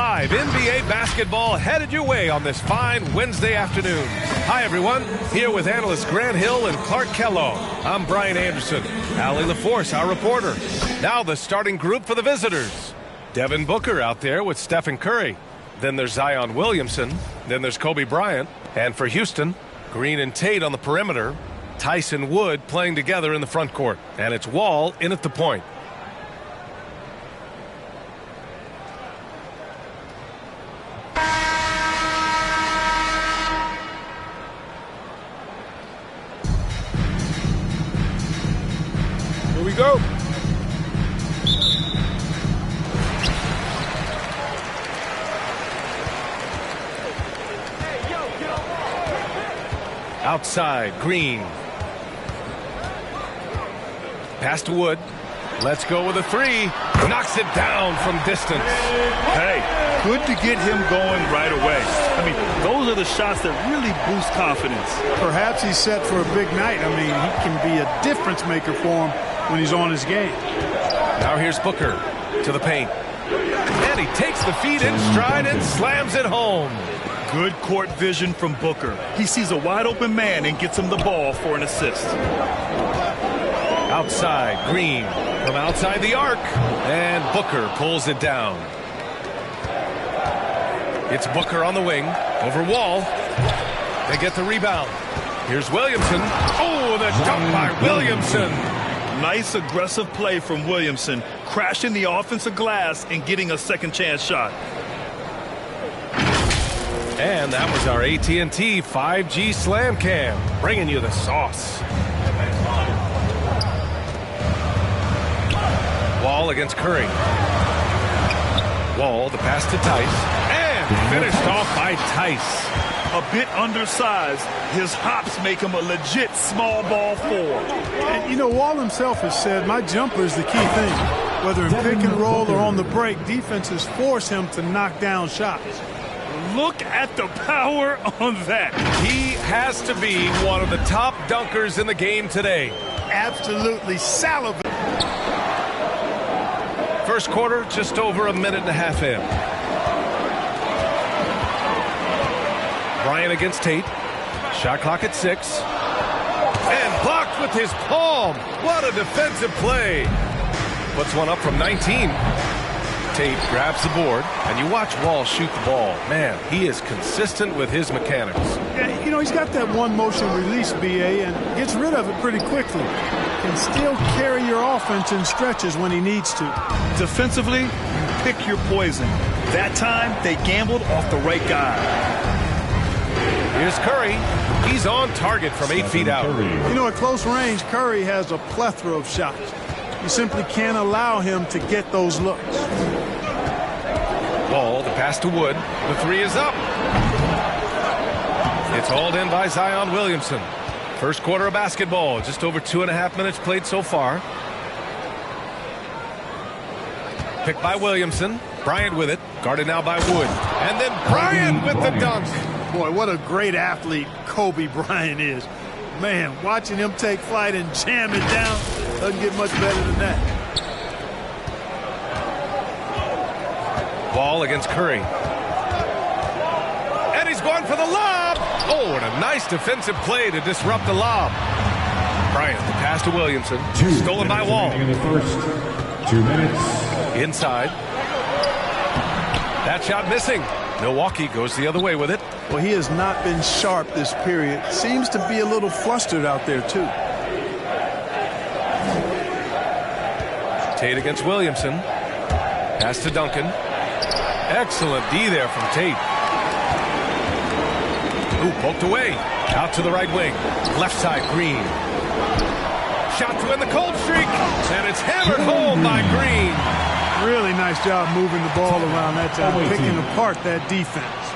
Live NBA basketball headed your way on this fine Wednesday afternoon. Hi, everyone. Here with analysts Grant Hill and Clark Kellogg. I'm Brian Anderson. Allie LaForce, our reporter. Now the starting group for the visitors. Devin Booker out there with Stephen Curry. Then there's Zion Williamson. Then there's Kobe Bryant. And for Houston, Green and Tate on the perimeter. Tyson Wood playing together in the front court. And it's Wall in at the point. Here we go. Outside, Green. Pass to Wood. Let's go with a three. Knocks it down from distance. Hey, good to get him going right away. I mean, those are the shots that really boost confidence. Perhaps he's set for a big night. I mean, he can be a difference maker for him when he's on his game. Now here's Booker to the paint. And he takes the feet in stride and slams it home. Good court vision from Booker. He sees a wide open man and gets him the ball for an assist. Outside, Green from outside the arc. And Booker pulls it down. It's Booker on the wing over Wall. They get the rebound. Here's Williamson. Oh, the dunk by Williamson. Nice aggressive play from Williamson, crashing the offensive glass and getting a second chance shot. And that was our AT&T 5G Slam Cam, bringing you the sauce. Wall against Curry. Wall, the pass to Tice. And finished off by Tice. A bit undersized, his hops make him a legit small ball forward. And, you know, Wall himself has said, my jumper is the key thing. Whether in pick and roll or on the break, defenses force him to knock down shots. Look at the power on that. He has to be one of the top dunkers in the game today. Absolutely salivating. First quarter, just over a minute and a half in. Bryant against Tate. Shot clock at 6. And blocked with his palm. What a defensive play. Puts one up from 19. Tate grabs the board, and you watch Wall shoot the ball. Man, he is consistent with his mechanics. Yeah, you know, he's got that one motion release, BA, and gets rid of it pretty quickly. Can still carry your offense in stretches when he needs to. Defensively, you pick your poison. That time, they gambled off the right guy. Here's Curry. He's on target from 8 feet out. You know, at close range, Curry has a plethora of shots. You simply can't allow him to get those looks. Ball, the pass to Wood. The three is up. It's hauled in by Zion Williamson. First quarter of basketball. Just over 2.5 minutes played so far. Picked by Williamson. Bryant with it. Guarded now by Wood. And then Bryant with the dunk. Boy, what a great athlete Kobe Bryant is. Man, watching him take flight and jam it down doesn't get much better than that. Ball against Curry. And he's going for the lob. Oh, and a nice defensive play to disrupt the lob. Bryant, the pass to Williamson. Stolen by Wall. In the first 2 minutes. Inside. That shot missing. Milwaukee goes the other way with it. Well, he has not been sharp this period. Seems to be a little flustered out there, too. Tate against Williamson. Pass to Duncan. Excellent D there from Tate. Ooh, poked away. Out to the right wing. Left side, Green. Shot to end the cold streak. And it's hammered home by Green. Really nice job moving the ball around that time, picking apart that defense.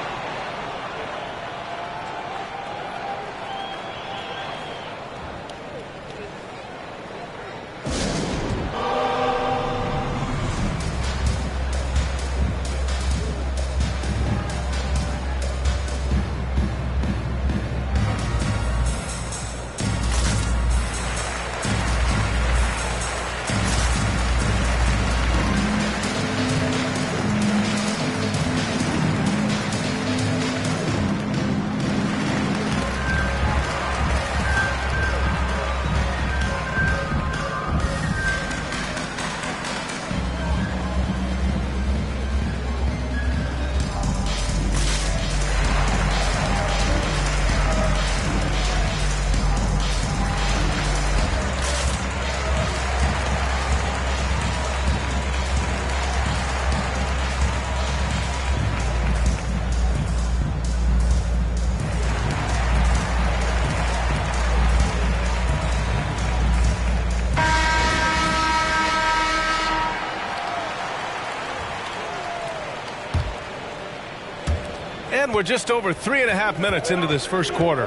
And we're just over 3.5 minutes into this first quarter.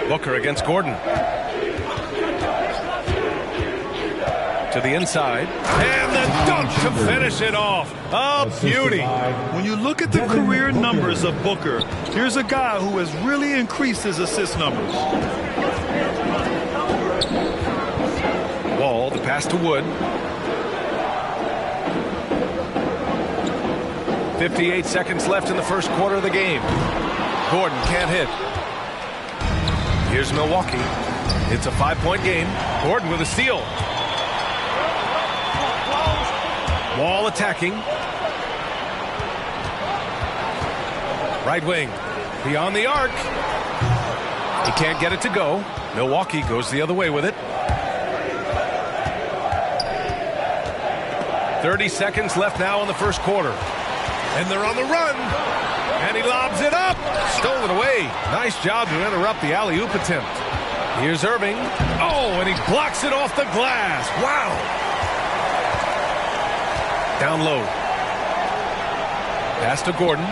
Booker against Gordon. To the inside. And the dunk to finish it off. A beauty. When you look at the career numbers of Booker, here's a guy who has really increased his assist numbers. Wall, the pass to Wood. 58 seconds left in the first quarter of the game. Gordon can't hit. Here's Milwaukee. It's a 5-point game. Gordon with a steal. Wall attacking. Right wing. Beyond the arc. He can't get it to go. Milwaukee goes the other way with it. 30 seconds left now in the first quarter. And they're on the run. And he lobs it up. Stolen away. Nice job to interrupt the alley-oop attempt. Here's Irving. Oh, and he blocks it off the glass. Wow. Down low. Pass to Gordon.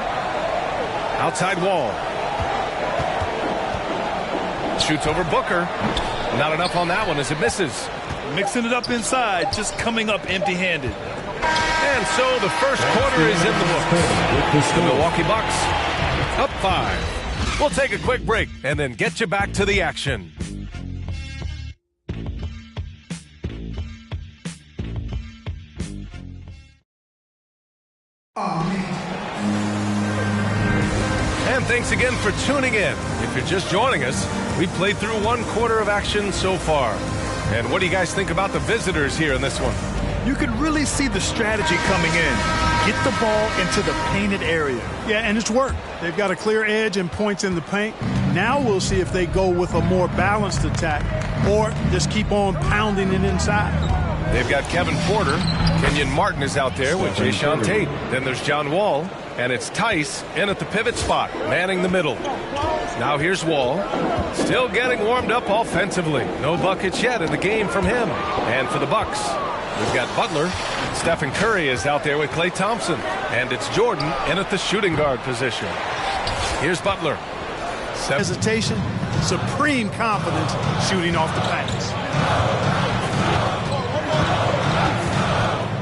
Outside Wall. Shoots over Booker. Not enough on that one as it misses. Mixing it up inside, just coming up empty-handed. And so the first quarter is in the books. The Milwaukee Bucks up 5. We'll take a quick break and then get you back to the action. And thanks again for tuning in. If you're just joining us, we've played through 1 quarter of action so far. And what do you guys think about the visitors here in this one? You can really see the strategy coming in. Get the ball into the painted area. Yeah, and it's worked. They've got a clear edge and points in the paint. Now we'll see if they go with a more balanced attack or just keep on pounding it inside. They've got Kevin Porter. Kenyon Martin is out there with Jayshawn Tate. Then there's John Wall. And it's Tice in at the pivot spot, manning the middle. Now here's Wall. Still getting warmed up offensively. No buckets yet in the game from him. And for the Bucks, we've got Butler. Stephen Curry is out there with Klay Thompson. And it's Jordan in at the shooting guard position. Here's Butler. Hesitation, supreme confidence shooting off the pass.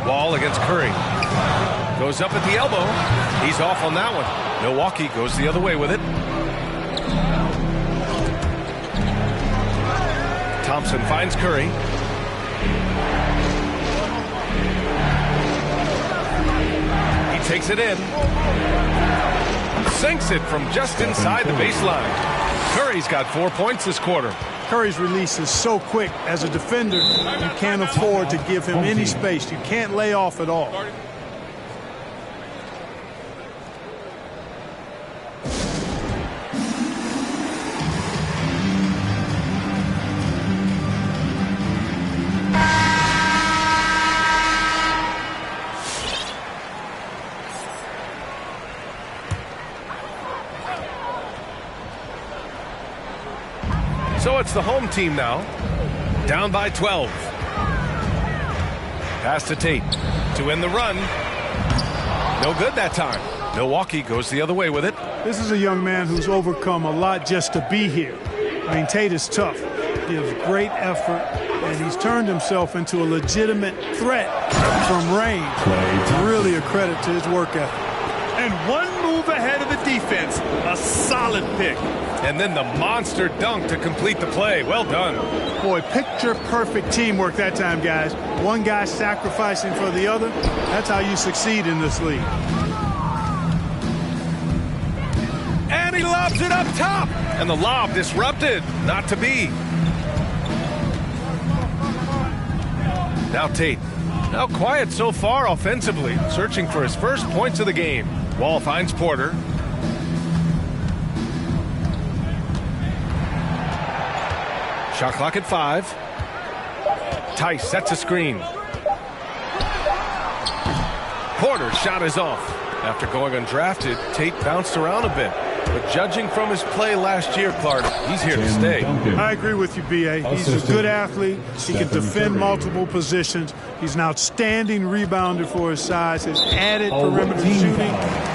Wall against Curry. Goes up at the elbow. He's off on that one. Milwaukee goes the other way with it. Thompson finds Curry. He takes it in. Sinks it from just inside the baseline. Curry's got 4 points this quarter. Curry's release is so quick. As a defender, you can't afford to give him any space. You can't lay off at all. So it's the home team now, down by 12. Pass to Tate to end the run. No good that time. Milwaukee goes the other way with it. This is a young man who's overcome a lot just to be here. I mean, Tate is tough, gives great effort, and he's turned himself into a legitimate threat from range. Really a credit to his work ethic. And 1 move ahead of the defense. A solid pick. And then the monster dunk to complete the play. Well done. Boy, picture-perfect teamwork that time, guys. One guy sacrificing for the other. That's how you succeed in this league. And he lobs it up top. And the lob disrupted. Not to be. Now Tate. Now quiet so far offensively. Searching for his first points of the game. Wall finds Porter. Shot clock at 5. Tice sets a screen. Porter's shot is off. After going undrafted, Tate bounced around a bit. But judging from his play last year, Clark, he's here to stay. I agree with you, B.A. He's a good athlete. He can defend multiple positions. He's an outstanding rebounder for his size. His added perimeter shooting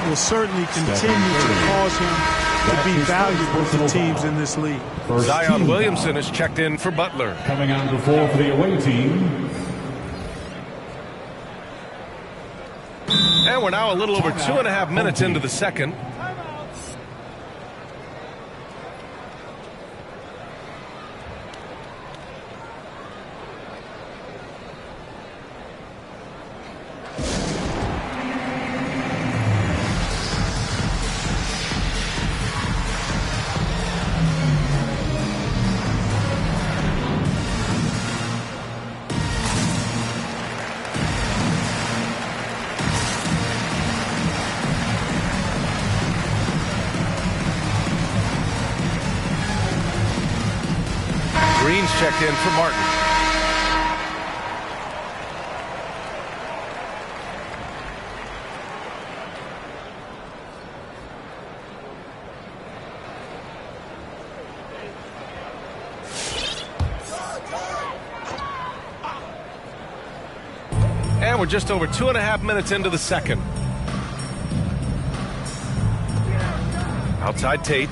will certainly continue to cause him to be valuable to teams in this league. Zion Williamson is checked in for Butler. Coming on the floor for the away team. And we're now a little over 2.5 minutes into the second. Green's checked in for Martin. And we're just over 2.5 minutes into the second. Outside Tate.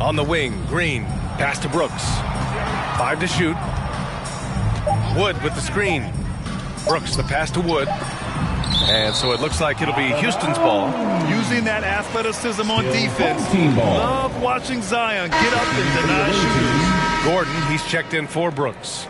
On the wing, Green, pass to Brooks. 5 to shoot. Wood with the screen. Brooks, the pass to Wood. And so it looks like it'll be Houston's ball. Using that athleticism on defense. Love watching Zion get up and deny shooters. Gordon, he's checked in for Brooks.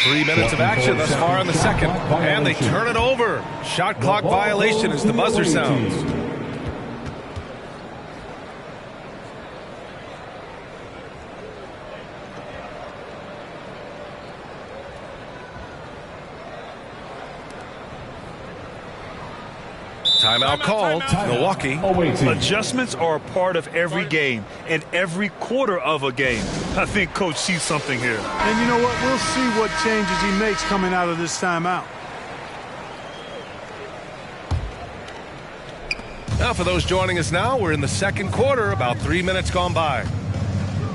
Three minutes of action thus far in the second. And they turn it over. Shot clock violation as the buzzer sounds. Timeout called. Milwaukee. Adjustments are a part of every game and every quarter of a game. I think Coach sees something here. And you know what? We'll see what changes he makes coming out of this timeout. Now, for those joining us now, we're in the second quarter, about 3 minutes gone by.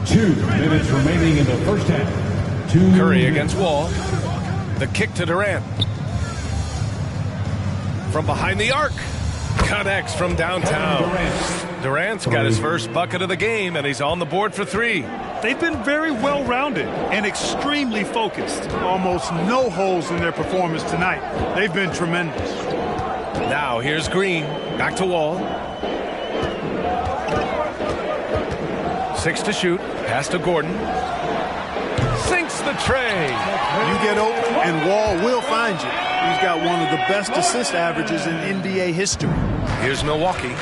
2 minutes remaining in the first half. Curry against Wall. The kick to Durant. From behind the arc. Connects from downtown. Durant's got his first bucket of the game, and he's on the board for 3. They've been very well-rounded and extremely focused. Almost no holes in their performance tonight. They've been tremendous. Now here's Green. Back to Wall. 6 to shoot. Pass to Gordon. Sinks the tray. You get open, and Wall will find you. He's got one of the best assist averages in NBA history. Here's Milwaukee.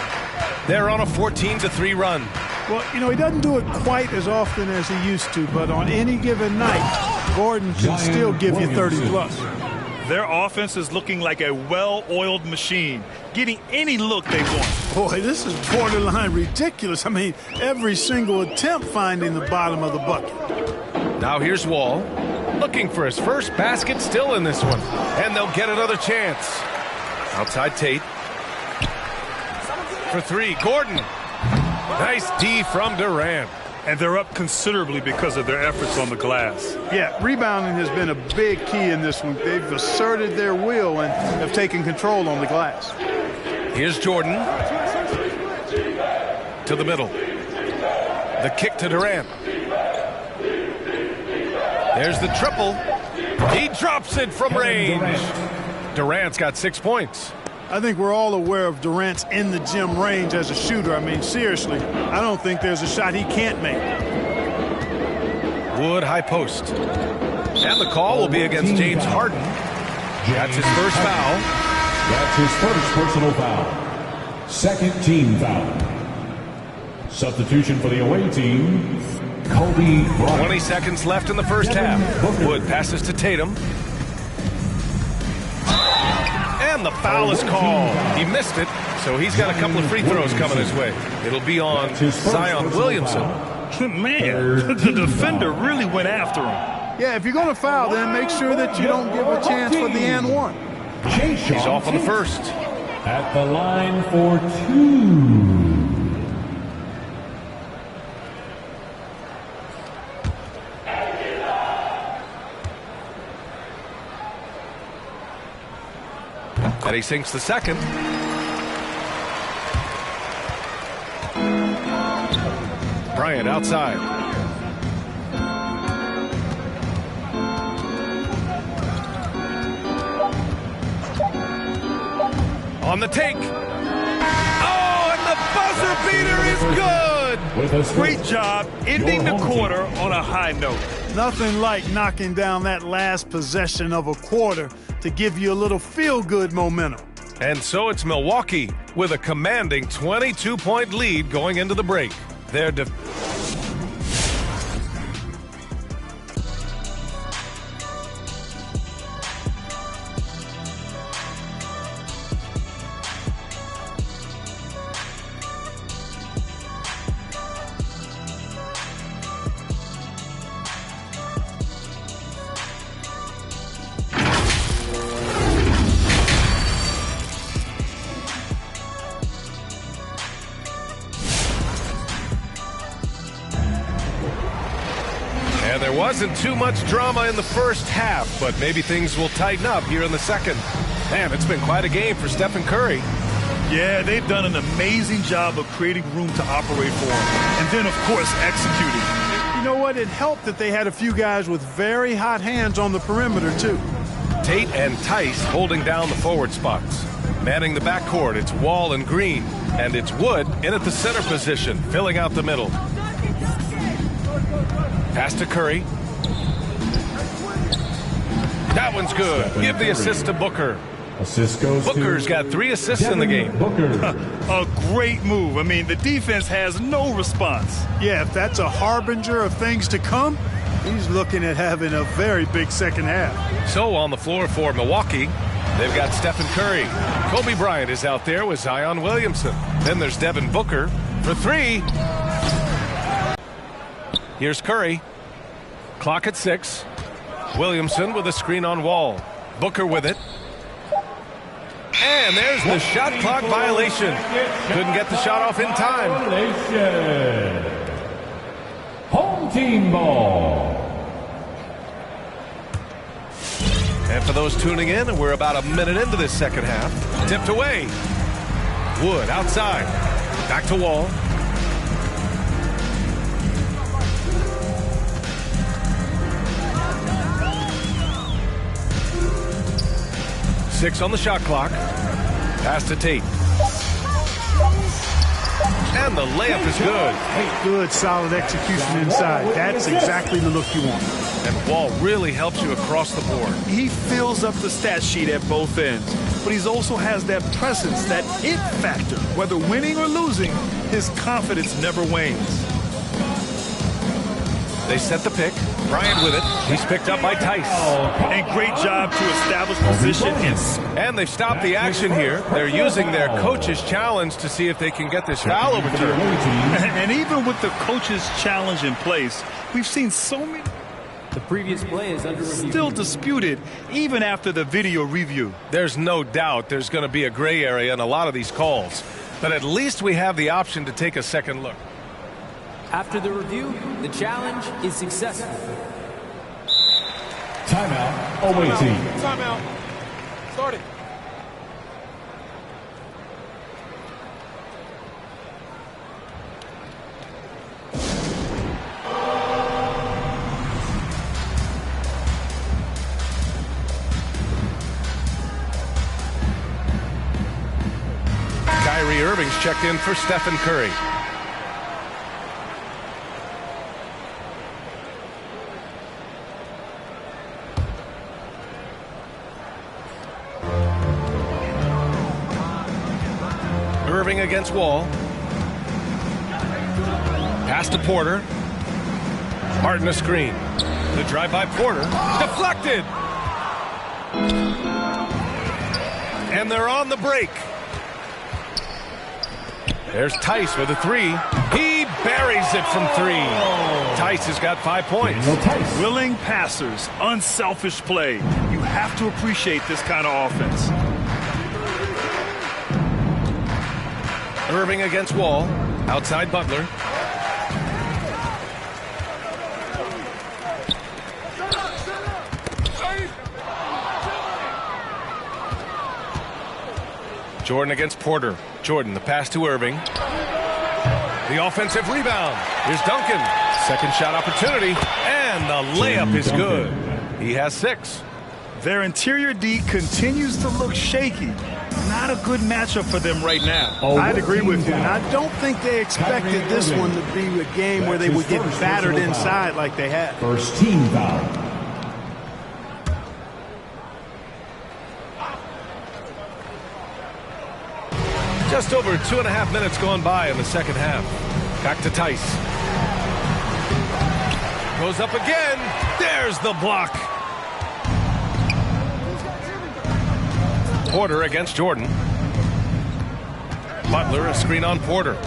They're on a 14-3 run. Well, you know, he doesn't do it quite as often as he used to, but on any given night, Gordon can still give you 30-plus. Their offense is looking like a well-oiled machine, getting any look they want. Boy, this is borderline ridiculous. I mean, every single attempt finding the bottom of the bucket. Now here's Wall. Looking for his first basket still in this one. And they'll get another chance. Outside Tate. For 3, Gordon. Nice D from Durant. And they're up considerably because of their efforts on the glass. Yeah, rebounding has been a big key in this one. They've asserted their will and have taken control on the glass. Here's Jordan. To the middle. The kick to Durant. There's the triple. He drops it from range. Durant's got 6 points. I think we're all aware of Durant's in-the-gym range as a shooter. I mean, seriously, I don't think there's a shot he can't make. Wood high post. And the call will be against James Harden. That's his first foul. That's his first personal foul. Second team foul. Substitution for the away team, Kobe Bryant. 20 seconds left in the first half. Wood passes to Tatum. And the foul is called. He missed it, so he's got a couple of free throws coming his way. It'll be on Zion Williamson. Man, the defender really went after him. Yeah, if you're going to foul, then make sure that you don't give a chance for the and one. He's off on the first. At the line for two. And he sinks the second. Bryant outside. On the take. Oh, and the buzzer beater is good. Great job ending the quarter on a high note. Nothing like knocking down that last possession of a quarter to give you a little feel-good momentum. And so it's Milwaukee with a commanding 22-point lead going into the break. Their And there wasn't too much drama in the first half, but maybe things will tighten up here in the second. Man, it's been quite a game for Stephen Curry. Yeah, they've done an amazing job of creating room to operate for him. And then, of course, executing. You know what? It helped that they had a few guys with very hot hands on the perimeter, too. Tate and Tice holding down the forward spots. Manning the backcourt, it's Wall and Green. And it's Wood in at the center position, filling out the middle. Pass to Curry. That one's good. Give the assist to Booker. Assist goes Booker's got 3 assists in the game. Booker. A great move. I mean, the defense has no response. Yeah, if that's a harbinger of things to come, he's looking at having a very big second half. So on the floor for Milwaukee, they've got Stephen Curry. Kobe Bryant is out there with Zion Williamson. Then there's Devin Booker for 3. Here's Curry. Clock at 6. Williamson with a screen on Wall. Booker with it. And there's the shot clock violation. Couldn't get the shot off in time. Home team ball. And for those tuning in, we're about a minute into this second half. Tipped away. Wood outside. Back to Wall. Six on the shot clock. Pass to Tate. And the layup is good. Good, solid execution inside. That's exactly the look you want. And Wall really helps you across the board. He fills up the stat sheet at both ends, but he also has that presence, that it factor. Whether winning or losing, his confidence never wanes. They set the pick. Bryant with it. He's picked up by Tice. And great job to establish position. And they've stopped the action here. They're using their coach's challenge to see if they can get this foul overturned. And even with the coach's challenge in place, we've seen so many. The previous play is under review. Still disputed, even after the video review. There's no doubt there's going to be a gray area in a lot of these calls. But at least we have the option to take a second look. After the review, the challenge is successful. Timeout. Away team. Timeout. Start it. Kyrie Irving's checked in for Stephen Curry. Irving against Wall. Pass to Porter. Martin a screen. The drive by Porter. Deflected. And they're on the break. There's Tice with a three. He buries it from three. Tice has got 5 points. Willing passers, unselfish play. You have to appreciate this kind of offense. Irving against Wall. Outside Butler. Jordan against Porter. Jordan, the pass to Irving. The offensive rebound. Here's Duncan. Second shot opportunity. And the layup is good. He has 6. Their interior D continues to look shaky. Not a good matchup for them right now. I'd agree with you. And I don't think they expected this one to be a game where they would get battered inside like they had. First team foul. Just over 2.5 minutes gone by in the second half. Back to Tice. Goes up again. There's the block. Porter against Jordan. Butler, a screen on Porter.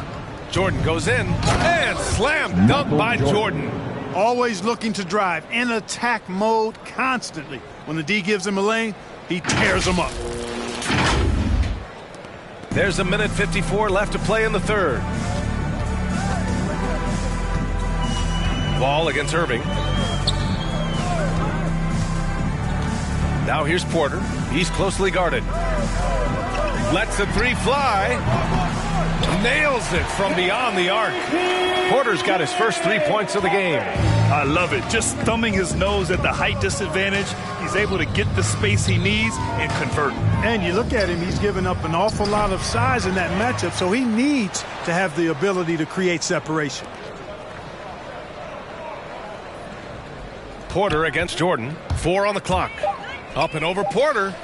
Jordan goes in and slam dunk by Jordan. Always looking to drive in attack mode constantly. When the D gives him a lane, he tears them up. There's 1:54 left to play in the third. Wall against Irving. Now here's Porter. He's closely guarded. Lets the three fly. Nails it from beyond the arc. Porter's got his first 3 points of the game. I love it. Just thumbing his nose at the height disadvantage. He's able to get the space he needs and convert. And you look at him, he's given up an awful lot of size in that matchup, so he needs to have the ability to create separation. Porter against Jordan. 4 on the clock. Up and over Porter.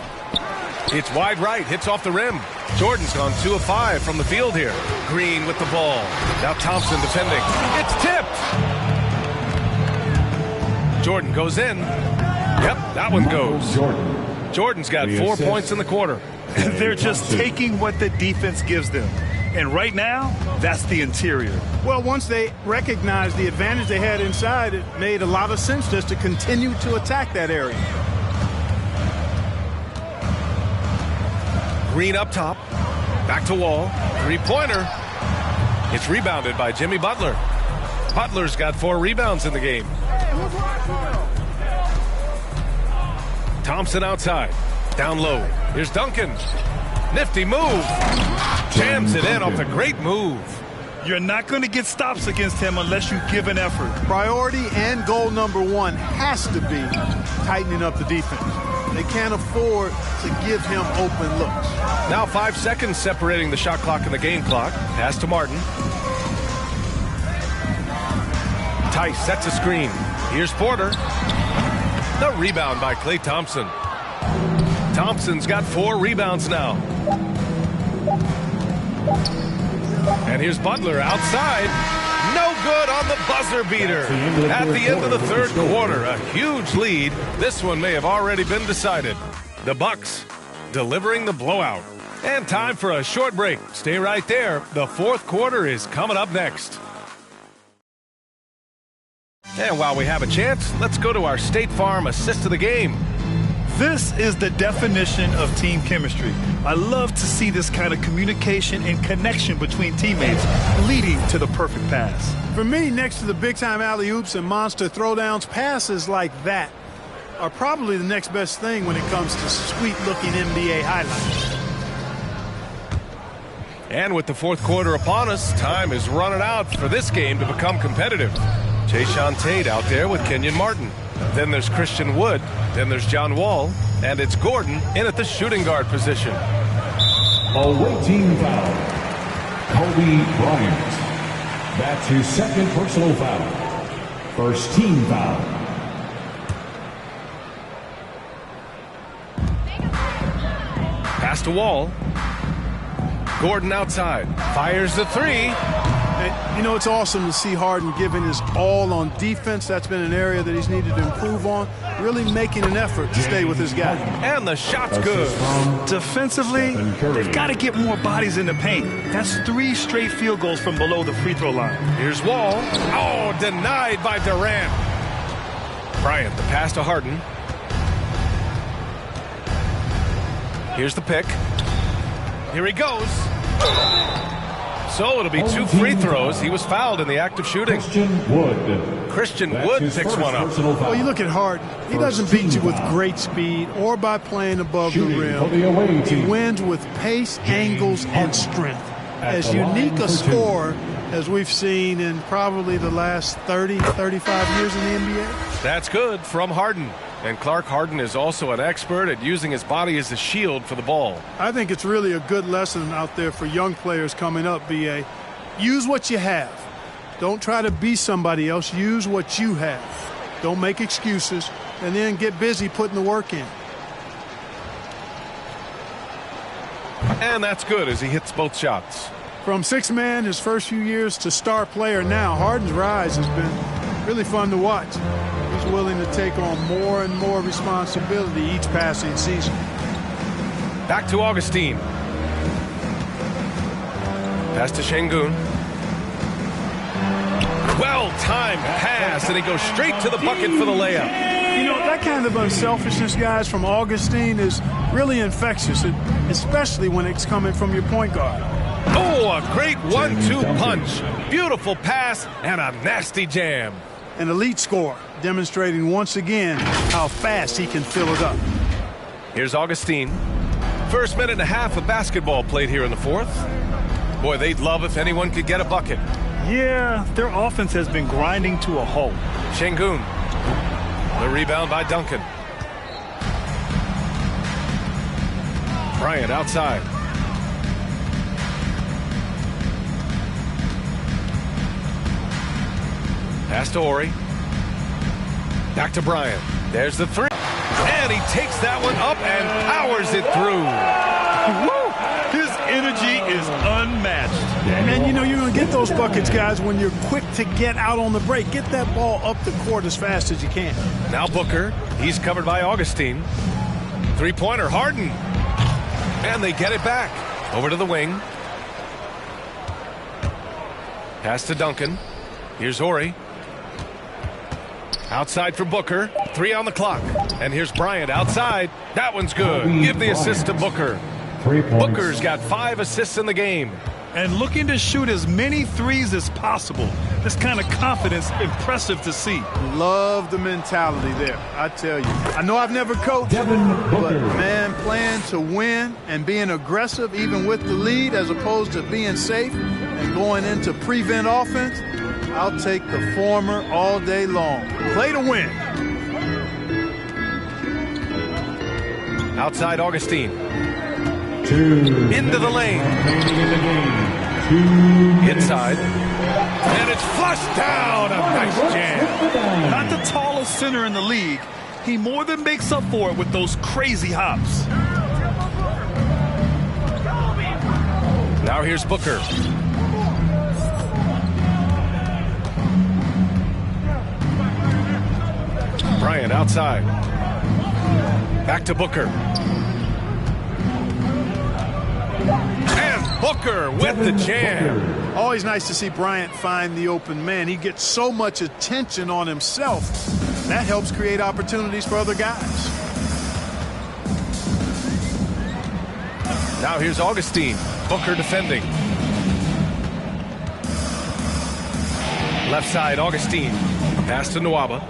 It's wide right. Hits off the rim. Jordan's gone 2 of 5 from the field here. Green with the ball. Now Thompson defending. It's tipped. Jordan goes in. Yep, that one goes. Jordan's got 4 points in the quarter. They're just taking what the defense gives them. And right now, that's the interior. Well, once they recognized the advantage they had inside, it made a lot of sense just to continue to attack that area. Green up top. Back to Wall. Three-pointer. It's rebounded by Jimmy Butler. Butler's got 4 rebounds in the game. Thompson outside. Down low. Here's Duncan. Nifty move. Jams it in off a great move. You're not going to get stops against him unless you give an effort. Priority and goal number 1 has to be tightening up the defense. They can't afford to give him open looks. Now 5 seconds separating the shot clock and the game clock. Pass to Martin. Tice sets a screen. Here's Porter. The rebound by Klay Thompson. Thompson's got 4 rebounds now. And here's Butler outside. No good on the buzzer beater. At the end of the third quarter, a huge lead. This one may have already been decided. The Bucks delivering the blowout. And time for a short break. Stay right there. The fourth quarter is coming up next. And while we have a chance, let's go to our State Farm assist of the game. This is the definition of team chemistry. I love to see this kind of communication and connection between teammates leading to the perfect pass. For me, next to the big-time alley-oops and monster throwdowns, passes like that are probably the next best thing when it comes to sweet-looking NBA highlights. And with the fourth quarter upon us, time is running out for this game to become competitive. Jayshawn Tate out there with Kenyon Martin. Then there's Christian Wood. Then there's John Wall. And it's Gordon in at the shooting guard position. Away team foul. Kobe Bryant. That's his second personal foul. First team foul. Pass to Wall. Gordon outside. Fires the three. And, you know, it's awesome to see Harden giving his all on defense. That's been an area that he's needed to improve on, really making an effort to stay with his guy. And the shot's good. Defensively, they've got to get more bodies in the paint. That's 3 straight field goals from below the free throw line. Here's Wall. Oh, denied by Durant. Bryant, the pass to Harden. Here's the pick. Here he goes. So it'll be 2 free throws. He was fouled in the act of shooting. Christian Wood picks one up. Well, you look at Harden. He doesn't beat you with great speed or by playing above the rim. He wins with pace, angles, and strength. As unique a scorer as we've seen in probably the last 30, 35 years in the NBA. That's good from Harden. And Clark, Harden is also an expert at using his body as a shield for the ball. I think it's really a good lesson out there for young players coming up, B.A. Use what you have. Don't try to be somebody else. Use what you have. Don't make excuses, and then get busy putting the work in. And that's good as he hits both shots. From six-man his first few years to star player now, Harden's rise has been really fun to watch. He's willing to take on more and more responsibility each passing season. Back to Augustine. Pass to Şengün. Well-timed pass, and he goes straight to the bucket for the layup. You know, that kind of unselfishness, guys, from Augustine is really infectious, especially when it's coming from your point guard. Oh, a great 1-2 punch. Beautiful pass and a nasty jam. An elite scorer, demonstrating once again how fast he can fill it up. Here's Augustine. First minute and a half of basketball played here in the fourth. Boy, they'd love if anyone could get a bucket. Yeah, their offense has been grinding to a halt. Şengün. The rebound by Duncan. Bryant outside. Pass to Horry. Back to Bryant. There's the three. And he takes that one up and powers it through. Woo! His energy is unmatched. And, you know, you're going to get those buckets, guys, when you're quick to get out on the break. Get that ball up the court as fast as you can. Now Booker. He's covered by Augustine. Three-pointer, Harden. And they get it back. Over to the wing. Pass to Duncan. Here's Horry. Outside for Booker. 3 on the clock. And here's Bryant outside. That one's good. Give the assist to Booker. Booker's got 5 assists in the game. And looking to shoot as many threes as possible. This kind of confidence, impressive to see. Love the mentality there, I tell you. I know I've never coached, but, man, playing to win and being aggressive even with the lead as opposed to being safe and going into prevent offense, I'll take the former all day long. Play to win. Outside Augustine. 2 Into the lane. Inside. And it's flushed down. A nice jam. Not the tallest center in the league. He more than makes up for it with those crazy hops. Now here's Booker. Bryant outside. Back to Booker. And Booker with the jam. Always nice to see Bryant find the open man. He gets so much attention on himself. That helps create opportunities for other guys. Now here's Augustine. Booker defending. Left side, Augustine. Pass to Nwaba.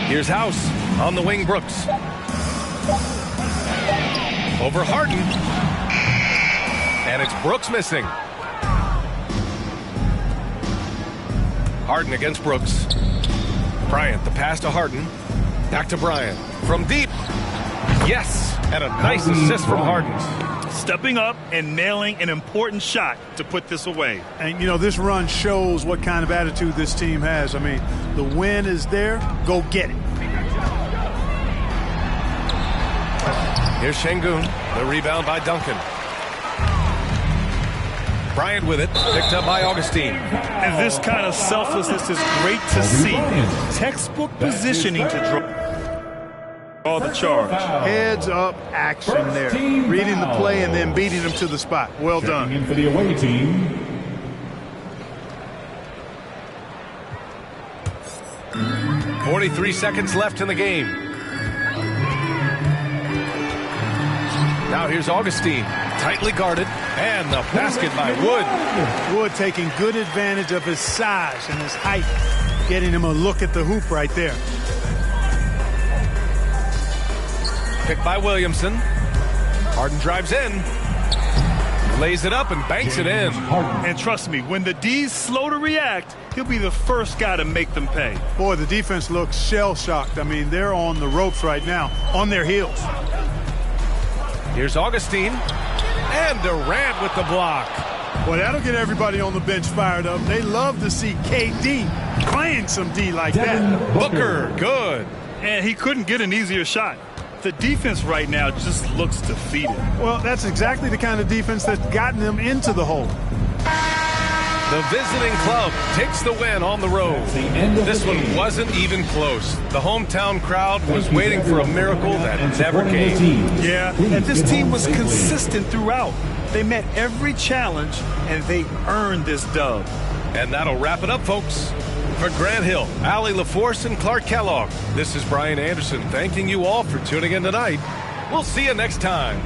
Here's House. On the wing, Brooks. Over Harden. And it's Brooks missing. Harden against Brooks. Bryant, the pass to Harden. Back to Bryant. From deep. Yes. And a nice assist from Harden. Stepping up and nailing an important shot to put this away. And, you know, this run shows what kind of attitude this team has. I mean, the win is there. Go get it. Here's Şengün. The rebound by Duncan. Bryant with it, picked up by Augustine. And this kind of selflessness is great to see. Textbook positioning to draw the charge. Heads up action there. Reading the play and then beating him to the spot. Well done. In for the away team. 43 seconds left in the game. Now here's Augustine, tightly guarded, and the basket by Wood. Wood taking good advantage of his size and his height, getting him a look at the hoop right there. Picked by Williamson. Harden drives in, lays it up and banks it in. And trust me, when the D's slow to react, he'll be the first guy to make them pay. Boy, the defense looks shell-shocked. I mean, they're on the ropes right now, on their heels. Here's Augustine, and Durant with the block. Well, that'll get everybody on the bench fired up. They love to see KD playing some D like that. Booker, good. And he couldn't get an easier shot. The defense right now just looks defeated. Well, that's exactly the kind of defense that's gotten them into the hole. The visiting club takes the win on the road. This one wasn't even close. The hometown crowd was waiting for a miracle that never came. Yeah, and this team was consistent throughout. They met every challenge, and they earned this dub. And that'll wrap it up, folks. For Grant Hill, Allie LaForce, and Clark Kellogg, this is Brian Anderson thanking you all for tuning in tonight. We'll see you next time.